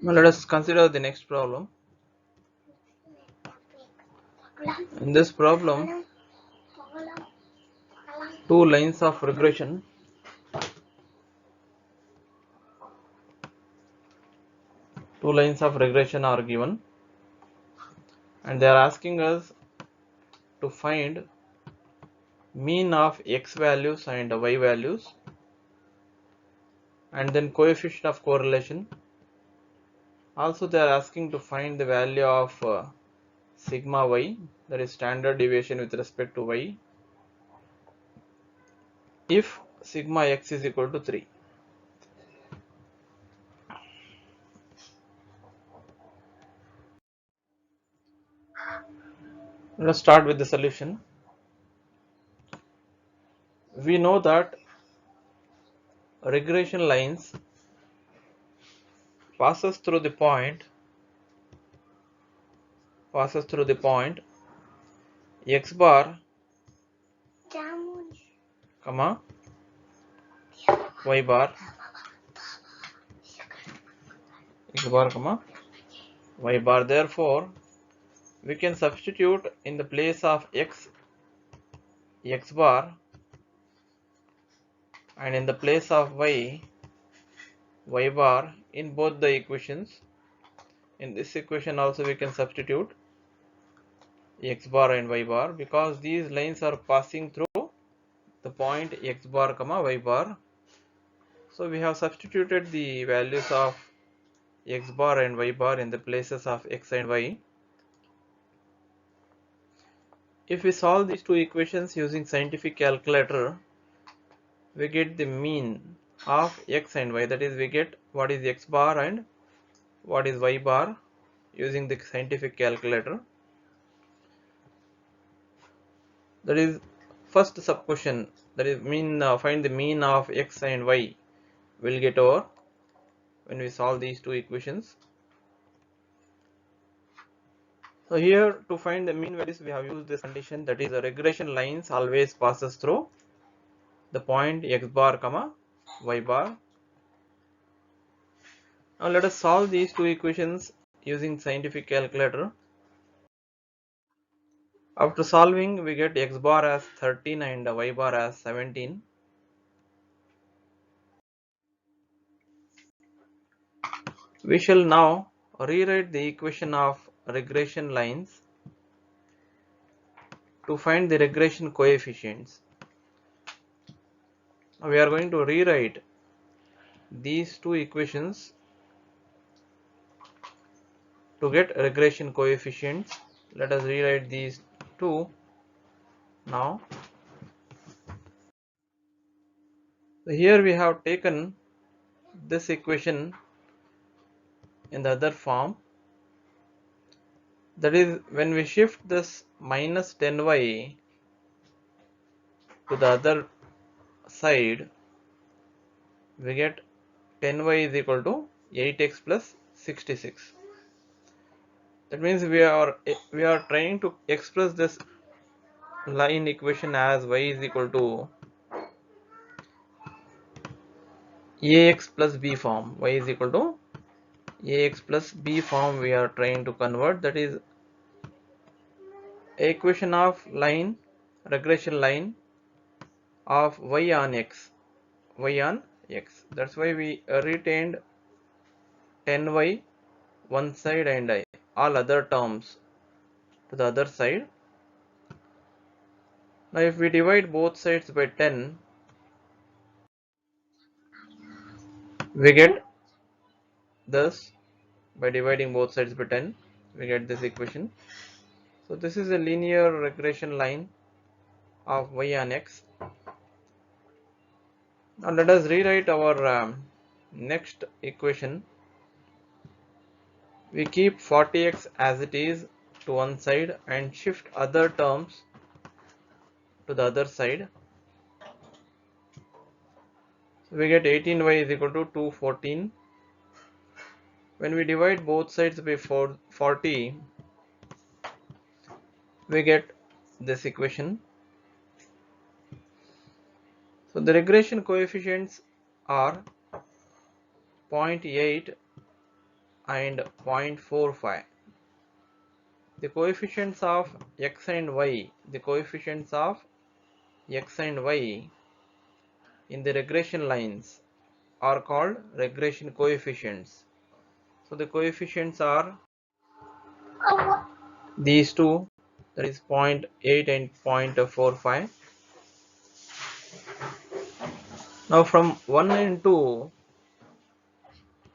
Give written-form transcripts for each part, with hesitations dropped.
Now let us consider the next problem. In this problem, two lines of regression are given, and they are asking us to find mean of x values and y values, and then coefficient of correlation. Also they are asking to find the value of sigma y, that is standard deviation with respect to y, if sigma x is equal to 3. Let us start with the solution. We know that regression lines passes through the point x bar, comma y bar, x bar, comma y bar. Therefore, we can substitute in the place of x bar, and in the place of y bar in both the equations. In this equation also we can substitute x bar and y bar, because these lines are passing through the point x bar, comma y bar. So we have substituted the values of x bar and y bar in the places of x and y. If we solve these two equations using scientific calculator, we get the mean of x and y, that is we get what is x bar and what is y bar using the scientific calculator. That is first sub question, that is find the mean of x and y, will get over when we solve these two equations. So here to find the mean values we have used this condition, that is the regression lines always passes through the point x bar, comma y bar. Now let us solve these two equations using scientific calculator. After solving, we get x bar as 13 and y bar as 17. We shall now rewrite the equation of regression lines to find the regression coefficients. Now we are going to rewrite these two equations to get regression coefficients. Let us rewrite these two now. So here we have taken this equation in the other form, that is when we shift this minus 10y to the other side, we get 10y is equal to 8x plus 66. That means we are trying to express this line equation as y is equal to ax plus b form. Y is equal to ax plus b form we are trying to convert, that is equation of line, regression line of y on x. That's why we retained 10y one side and all other terms to the other side. Now if we divide both sides by 10, we get this. By dividing both sides by 10, we get this equation. So this is a linear regression line of y on x. Now let us rewrite our next equation. We keep 40x as it is to one side and shift other terms to the other side. So we get 18y is equal to 214. When we divide both sides by 40, we get this equation. So the regression coefficients are 0.8, and 0.45. The coefficients of x and y, in the regression lines are called regression coefficients. So the coefficients are these two, that is 0.8 and 0.45. Now from 1 and 2,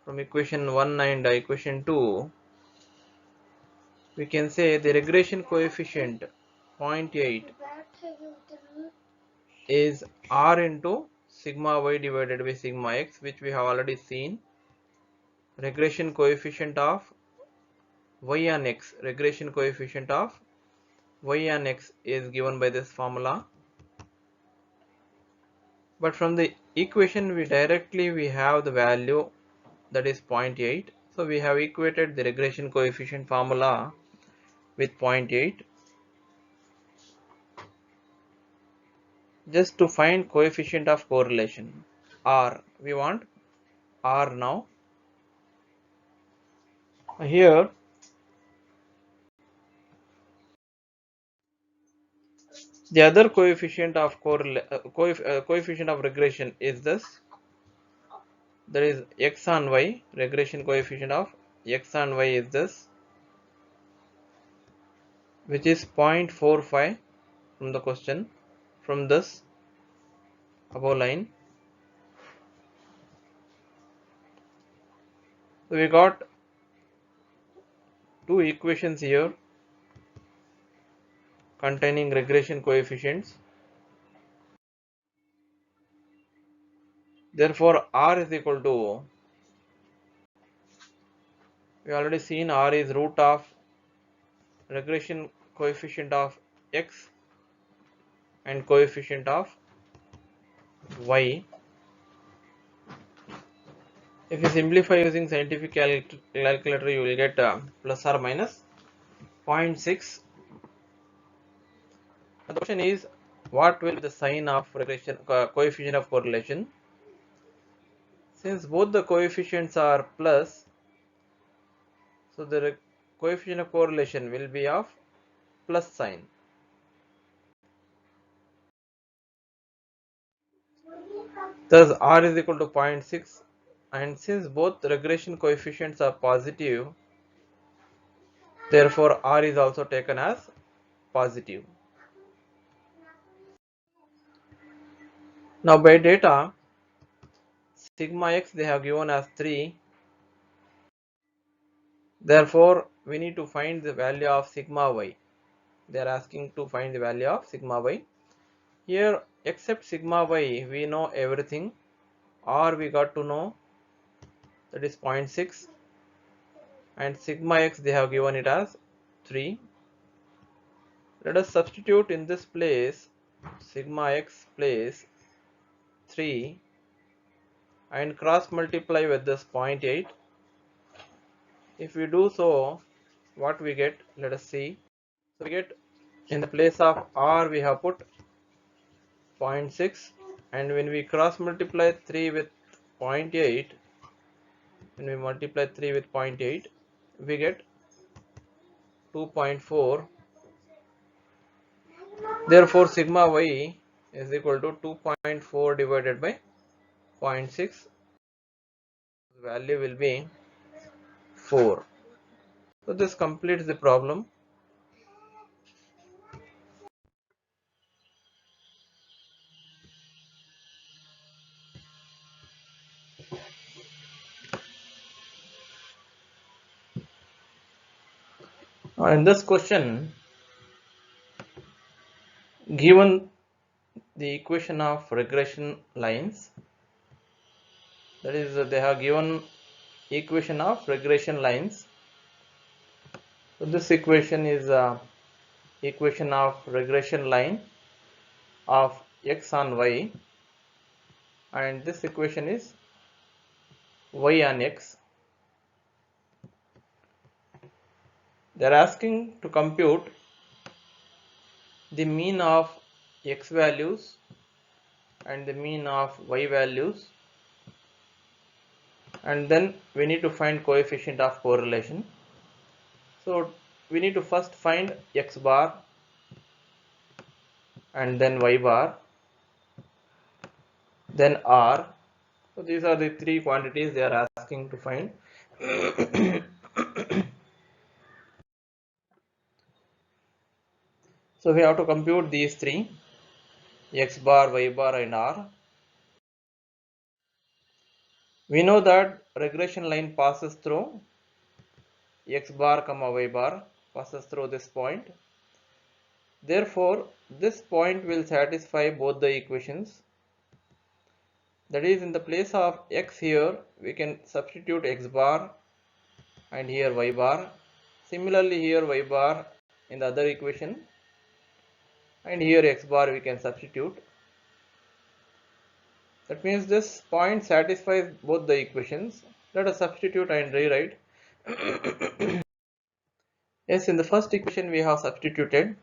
from equation 1 and equation 2, we can say the regression coefficient 0.8 is r into sigma y divided by sigma x, which we have already seen. Regression coefficient of y on x, is given by this formula. But from the equation we have the value, that is 0.8. So we have equated the regression coefficient formula with 0.8. Just to find coefficient of correlation, r, we want r now. Here the other coefficient of coefficient of regression is this, that is x on y. Regression coefficient of x on y is this, which is 0.45 from the question, from this above line. So we got two equations here containing regression coefficients. Therefore r is equal to, we already seen r is root of regression coefficient of x and coefficient of y. If you simplify using scientific calculator, you will get plus or minus 0.6. The question is, what will be the sign of regression coefficient of correlation? Since both the coefficients are plus, so the coefficient of correlation will be of plus sign. Thus r is equal to 0.6, and since both regression coefficients are positive, therefore r is also taken as positive. Now by data, sigma x they have given as 3. Therefore we need to find the value of sigma y. They are asking to find the value of sigma y. Here, except sigma y, we know everything. R we got to know, that is 0.6, and sigma x they have given it as 3. Let us substitute in this place sigma x place 3 and cross multiply with this 0.8. If we do so, what we get? Let us see. So we get, in the place of r we have put 0.6, and when we cross multiply 3 with 0.8, we get 2.4. Therefore sigma y is equal to 2.4 divided by 0.6. The value will be 4. So this completes the problem. In this question, given the equation of regression lines, that is they have given equation of regression lines. So this equation is equation of regression line of x on y, and this equation is y on x. They are asking to compute the mean of x values and the mean of y values and then we need to find coefficient of correlation. So we need to first find x bar and then y bar, then r. So these are the three quantities they are asking to find. So we have to compute these three, x bar, y bar and r. We know that regression line passes through x bar comma y bar, passes through this point. Therefore, this point will satisfy both the equations. That is, in the place of x here, we can substitute x bar and here y bar. Similarly, here y bar in the other equation, and here x bar we can substitute. That means this point satisfies both the equations. Let us substitute and rewrite. Yes, in the first equation we have substituted.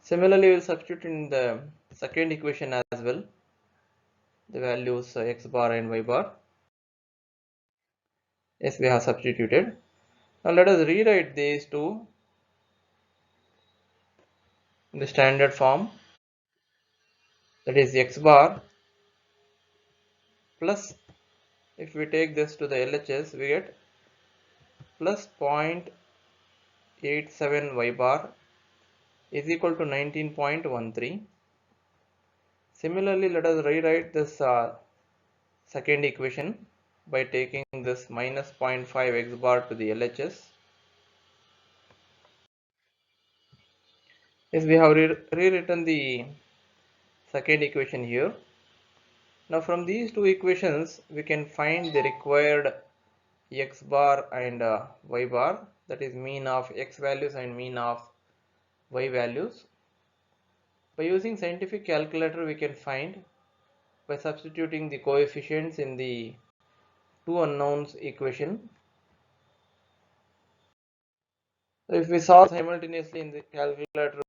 Similarly, we will substitute in the second equation as well the values x bar and y bar. Yes, we have substituted. Now let us rewrite these two in the standard form. That is x bar plus, if we take this to the LHS, we get plus 0.87 y bar is equal to 19.13. Similarly, let us rewrite this second equation by taking this minus 0.5 x bar to the LHS. Yes, we have rewritten the second equation here. Now from these two equations we can find the required x bar and y bar, that is mean of x values and mean of y values. By using scientific calculator we can find by substituting the coefficients in the two unknowns equation. So if we solve simultaneously in the calculator,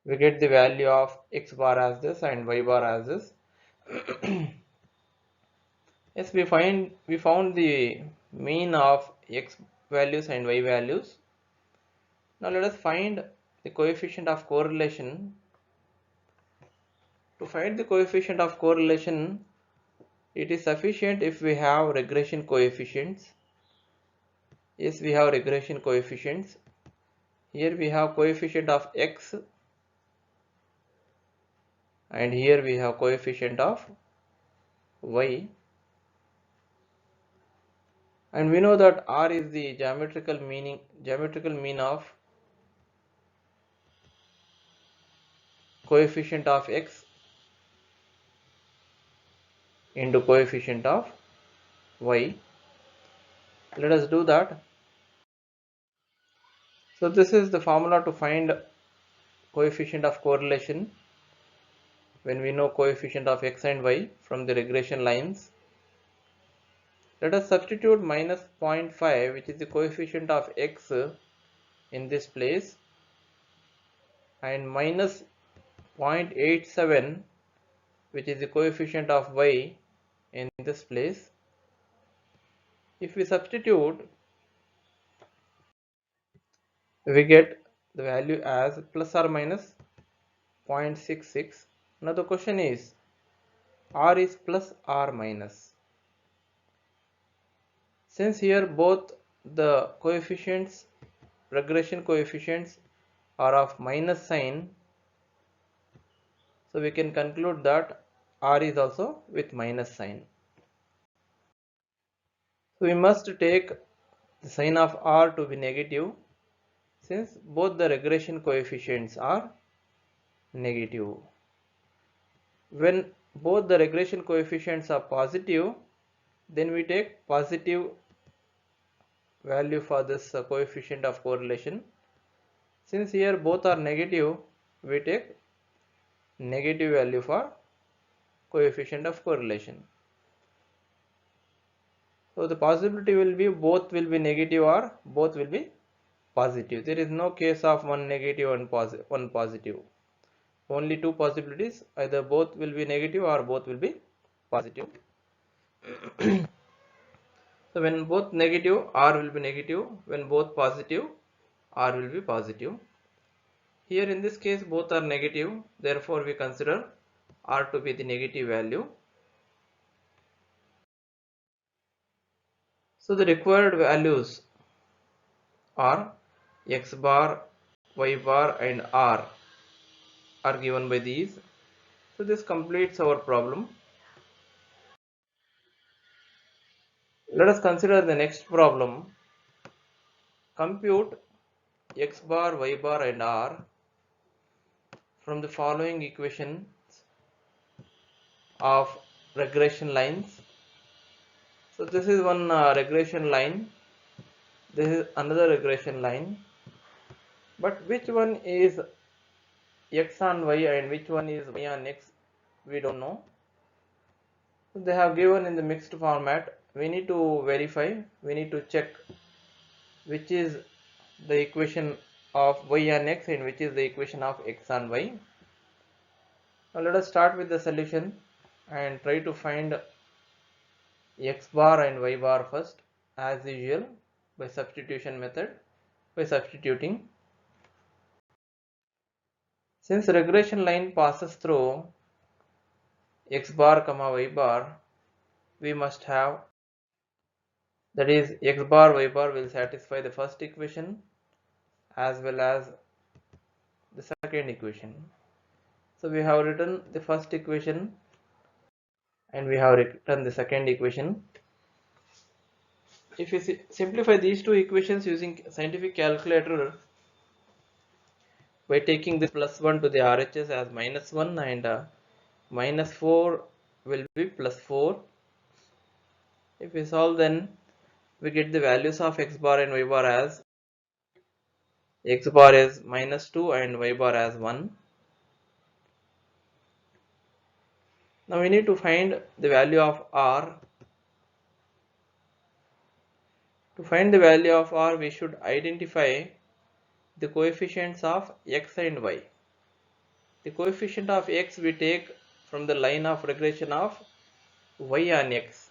we get the value of x bar as this and y bar as this. Yes, we found the mean of x values and y values. Now let us find the coefficient of correlation. To find the coefficient of correlation, it is sufficient if we have regression coefficients. Yes, we have regression coefficients. Here we have coefficient of x and here we have coefficient of y. And we know that r is the geometrical mean of coefficient of x into coefficient of y. Let us do that. So this is the formula to find coefficient of correlation when we know coefficient of x and y from the regression lines. Let us substitute minus 0.5, which is the coefficient of x in this place, and minus 0.87, which is the coefficient of y in this place. If we substitute, we get the value as plus or minus 0.66. Now the question is, r is plus or minus. Since here both the coefficients, regression coefficients, are of minus sign, so we can conclude that r is also with minus sign. So we must take the sign of r to be negative, since both the regression coefficients are negative. When both the regression coefficients are positive, then we take positive value for this coefficient of correlation. Since here both are negative, we take negative value for coefficient of correlation. So the possibility will be both will be negative or both will be positive. There is no case of one negative and one positive. Only two possibilities, either both will be negative or both will be positive. So when both negative, r will be negative. When both positive, r will be positive. Here in this case both are negative, therefore we consider r to be the negative value. So the required values are x bar, y bar and r are given by these. So this completes our problem. Let us consider the next problem. Compute x bar, y bar and r from the following equations of regression lines. So this is one regression line, this is another regression line, but which one is x on y and which one is y on x, we don't know. So they have given in the mixed format. We need to verify, we need to check which is the equation of y on x and which is the equation of x on y. Now let us start with the solution and try to find x bar and y bar first, as usual by substitution method, by substituting. Since regression line passes through x bar comma y bar, we must have, that is x bar y bar will satisfy the first equation as well as the second equation. So we have written the first equation and we have written the second equation. If we simplify these two equations using scientific calculator by taking this plus 1 to the RHS as minus 1 and minus 4 will be plus 4. If we solve, then we get the values of x bar and y bar as x bar is minus 2 and y bar as 1. Now we need to find the value of r. To find the value of r, we should identify the coefficients of x and y. The coefficient of x we take from the line of regression of y on x,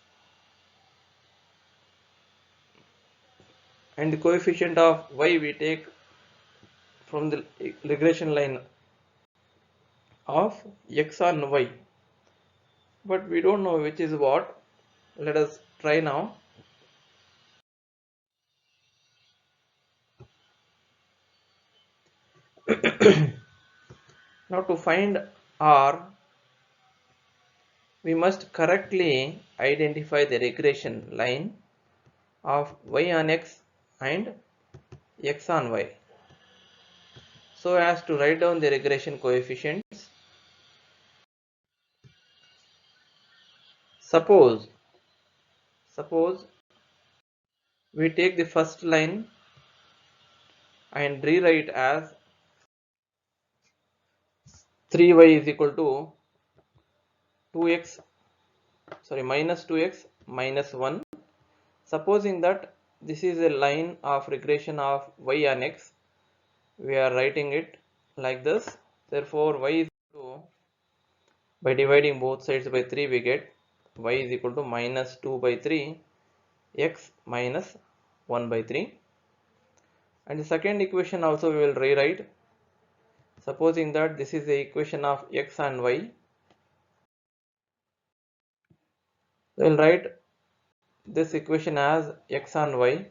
and the coefficient of y we take from the regression line of x on y, but we don't know which is what. Let us try now. Now to find r, we must correctly identify the regression line of y on x and x on y, so as to write down the regression coefficients. Suppose we take the first line and rewrite as 3y is equal to minus 2x minus 1. Supposing that this is a line of regression of y on x, we are writing it like this. Therefore y is equal to, by dividing both sides by 3, we get y is equal to minus 2 by 3 x minus 1 by 3. And the second equation also we will rewrite. Supposing that this is the equation of x and y, we will write this equation as x and y.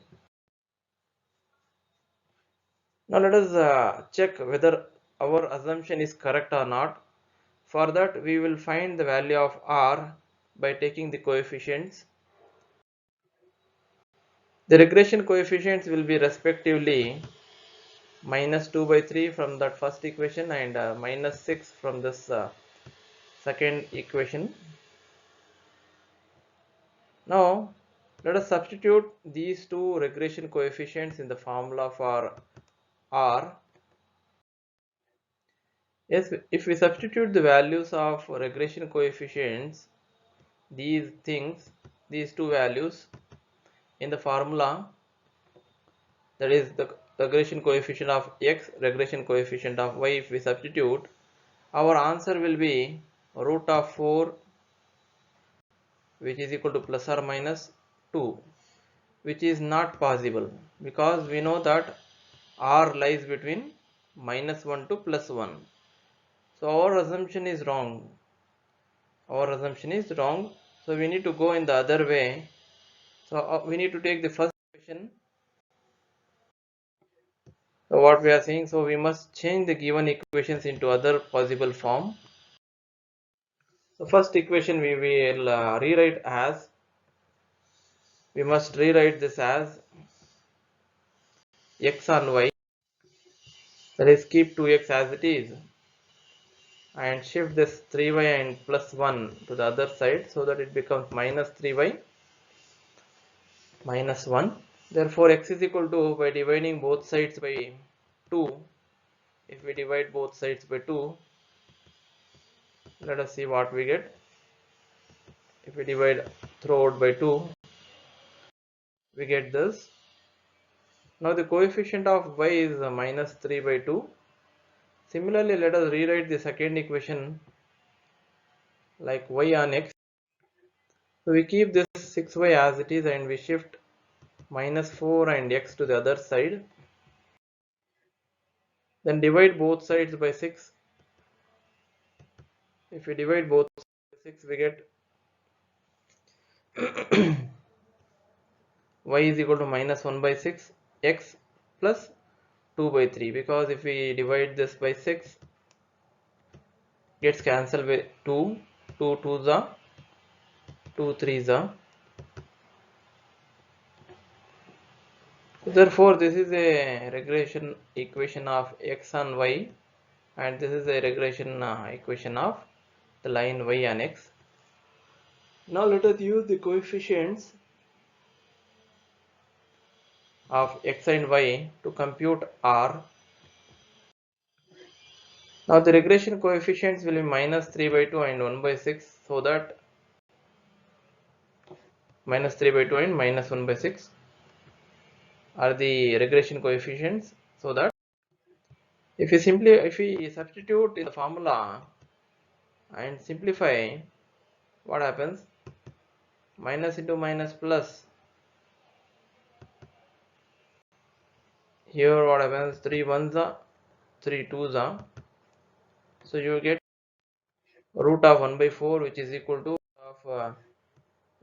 Now let us check whether our assumption is correct or not. For that we will find the value of r by taking the coefficients. The regression coefficients will be respectively minus 2 by 3 from that first equation and minus 6 from this second equation. Now let us substitute these two regression coefficients in the formula for r. Yes, if we substitute the values of regression coefficients, these two values in the formula, that is the regression coefficient of x, regression coefficient of y, if we substitute, our answer will be root of 4 which is equal to plus or minus 2, which is not possible because we know that r lies between minus 1 to plus 1. So our assumption is wrong. Our assumption is wrong. So we need to go in the other way. So we need to take the first equation. So what we are saying, so we must change the given equations into other possible form. So first equation we will rewrite as, we must rewrite this as x on y, that is keep 2x as it is and shift this 3y and plus 1 to the other side so that it becomes minus 3y minus 1. Therefore x is equal to, by dividing both sides by 2, if we divide both sides by 2, let us see what we get. If we divide throughout by 2, we get this. Now the coefficient of y is minus 3 by 2. Similarly, let us rewrite the second equation like y on x. So we keep this 6y as it is and we shift minus 4 and x to the other side. Then divide both sides by 6. If we divide both sides by 6, we get y is equal to minus 1 by 6 x plus 2 by 3, because if we divide this by 6, gets cancelled by 2, 2 2s are 2 3s are. Therefore this is a regression equation of x on y, and this is a regression equation of the line y on x. Now let us use the coefficients of x and y to compute r. Now the regression coefficients will be minus 3 by 2 and 1 by 6, so that minus 3 by 2 and minus 1 by 6 are the regression coefficients, so that if we substitute in the formula and simplify, what happens? Minus into minus plus. Here what happens? 3 1s are 3 2s are. So you get root of 1 by 4, which is equal to of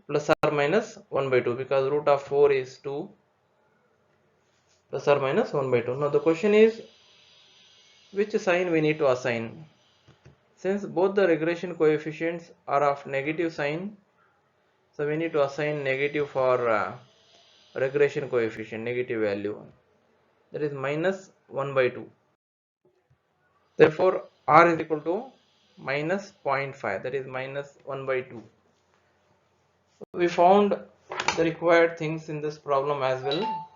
plus or minus 1 by 2, because root of 4 is 2 plus or minus 1 by 2. Now the question is, which sign we need to assign? Since both the regression coefficients are of negative sign, so we need to assign negative for regression coefficient, negative value, that is minus 1 by 2. Therefore r is equal to minus 0.5, that is minus 1 by 2. We found the required things in this problem as well.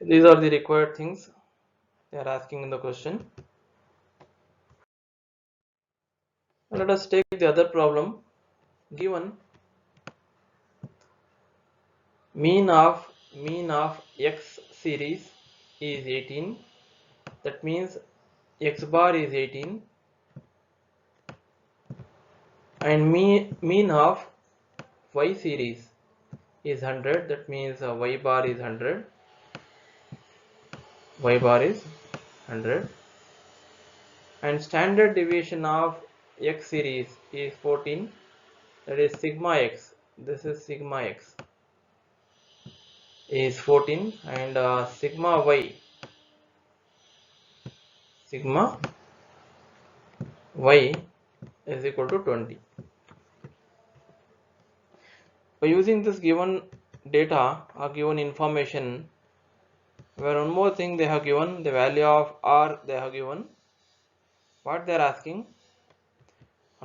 These are the required things they are asking in the question. Let us take the other problem. Given mean of x series is 18, that means x bar is 18, and mean of y series is 100, that means y bar is 100, y bar is 100, and standard deviation of x series is 14, that is sigma x, this is sigma x is 14, and sigma y is equal to 20. By using this given data or given information, where one more thing they have given, the value of r they have given, what they are asking,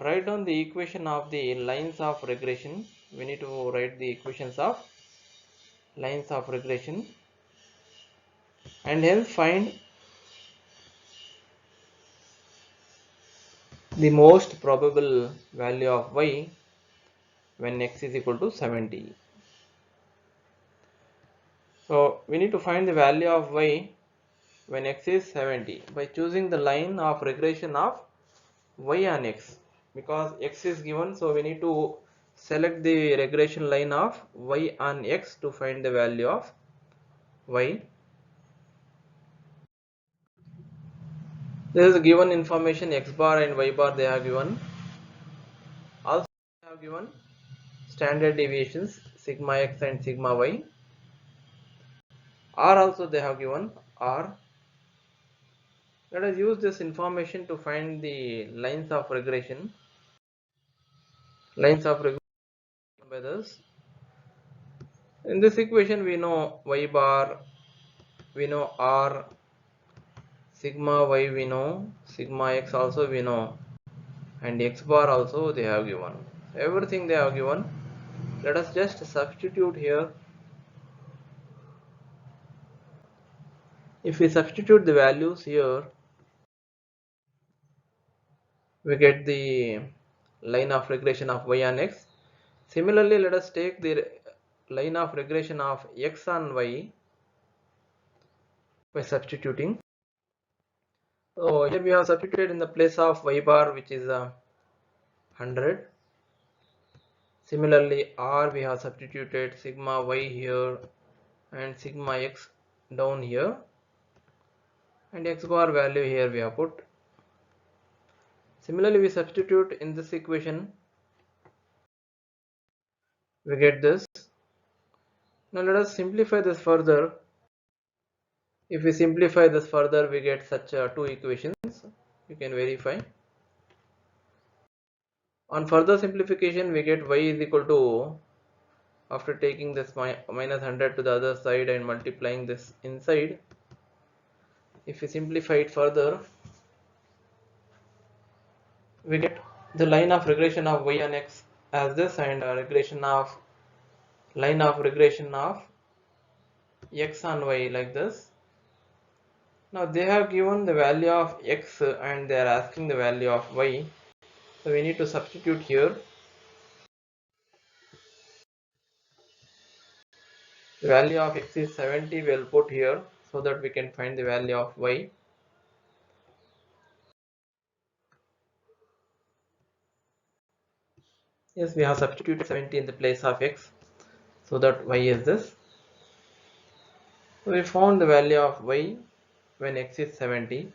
write down the equation of the lines of regression. We need to write the equations of lines of regression, and hence find the most probable value of y when x is equal to 70. So we need to find the value of y when x is 70 by choosing the line of regression of y on x, because x is given, so we need to select the regression line of y on x to find the value of y. This is given information, x bar and y bar they have given. Also they have given standard deviations sigma x and sigma y. R also they have given R. Let us use this information to find the lines of regression. Lines of regression by this. In this equation we know y bar, we know R, sigma y we know, sigma x also we know, and x bar also they have given. Everything they have given. Let us just substitute here. If we substitute the values here, we get the line of regression of y on x. Similarly, let us take the line of regression of x on y by substituting. So here we have substituted in the place of y bar, which is 100. Similarly, R we have substituted sigma y here and sigma x down here, and x bar value here we have put. Similarly, we substitute in this equation, we get this. Now let us simplify this further. If we simplify this further, we get such two equations. You can verify. On further simplification, we get y is equal to, after taking this minus 100 to the other side and multiplying this inside, if we simplify it further, we get the line of regression of y on x as this, and regression of line of regression of x on y like this. Now they have given the value of x and they are asking the value of y, so we need to substitute here. The value of x is 70, we will put here so that we can find the value of y. Yes, we have substituted 70 in the place of x, so that y is this. So we found the value of y when x is 70.